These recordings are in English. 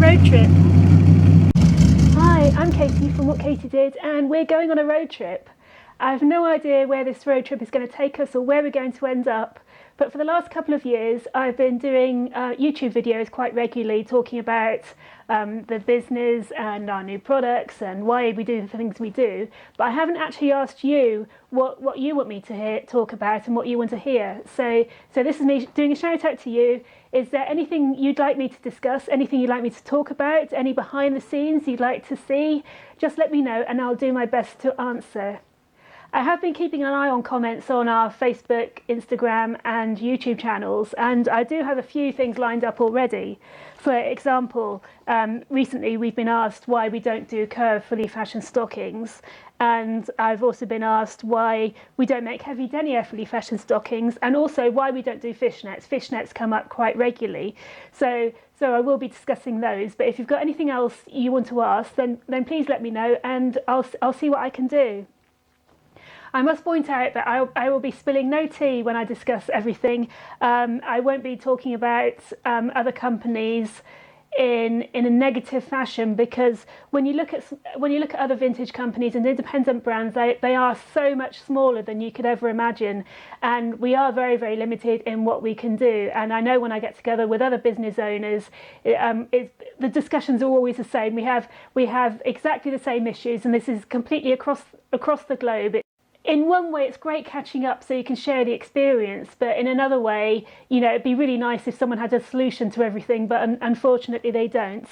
road trip. Hi, I'm Katie from What Katie Did, and we're going on a road trip. I have no idea where this road trip is going to take us or where we're going to end up, but for the last couple of years I've been doing YouTube videos quite regularly talking about the business and our new products and why we do the things we do, but I haven't actually asked you what you want me to talk about and what you want to hear. So this is me doing a shout out to you. Is there anything you'd like me to discuss, anything you'd like me to talk about, any behind the scenes you'd like to see? Just let me know and I'll do my best to answer. I have been keeping an eye on comments on our Facebook, Instagram and YouTube channels, and I do have a few things lined up already. For example, recently we've been asked why we don't do curved fully fashioned stockings, and I've also been asked why we don't make heavy denier fully fashioned stockings, and also why we don't do fishnets. Fishnets come up quite regularly, so I will be discussing those. But if you've got anything else you want to ask, then please let me know and I'll see what I can do. I must point out that I will be spilling no tea when I discuss everything. I won't be talking about other companies in a negative fashion, because when you look at other vintage companies and independent brands, they are so much smaller than you could ever imagine, and we are very, very limited in what we can do. And I know when I get together with other business owners, the discussions are always the same. We have exactly the same issues, and this is completely across the globe. In one way, it's great catching up so you can share the experience, but in another way, it'd be really nice if someone had a solution to everything, but unfortunately they don't.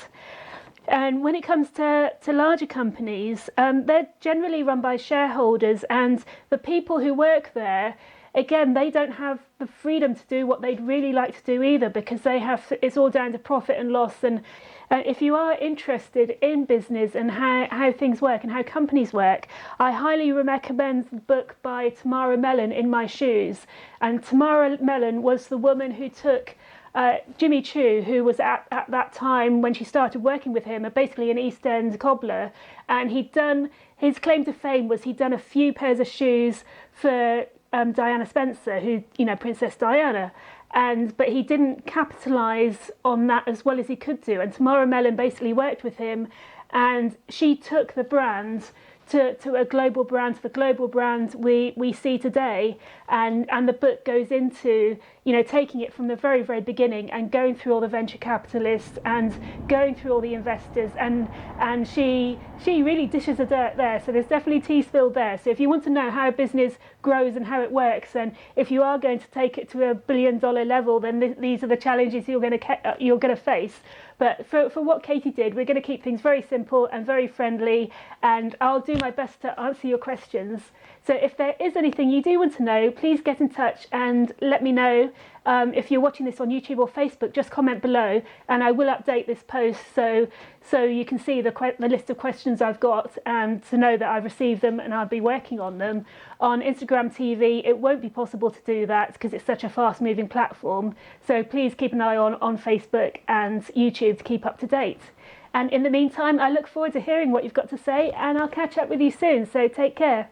And when it comes to larger companies, they're generally run by shareholders, and the people who work there, again, they don't have the freedom to do what they'd really like to do either, because it's all down to profit and loss. And if you are interested in business and how things work and how companies work, I highly recommend the book by Tamara Mellon, In My Shoes. And Tamara Mellon was the woman who took Jimmy Choo, who was at that time when she started working with him, basically an East End cobbler, and his claim to fame was he'd done a few pairs of shoes for Diana Spencer, who, Princess Diana. But he didn't capitalise on that as well as he could do. And Tamara Mellon basically worked with him, and she took the brand to a global brand, to the global brand we see today. And the book goes into, taking it from the very, very beginning and going through all the venture capitalists and going through all the investors. And she really dishes the dirt there. So there's definitely tea spilled there. So if you want to know how a business grows and how it works, and if you are going to take it to $1 billion level, then these are the challenges you're going to face. But for What Katie Did, we're going to keep things very simple and very friendly, and I'll do my best to answer your questions. So if there is anything you do want to know, please get in touch and let me know. If you're watching this on YouTube or Facebook, just comment below and I will update this post so you can see the list of questions I've got, and to know that I've received them and I'll be working on them. On Instagram TV, it won't be possible to do that because it's such a fast-moving platform. So please keep an eye on Facebook and YouTube to keep up to date. And in the meantime, I look forward to hearing what you've got to say, and I'll catch up with you soon. So take care.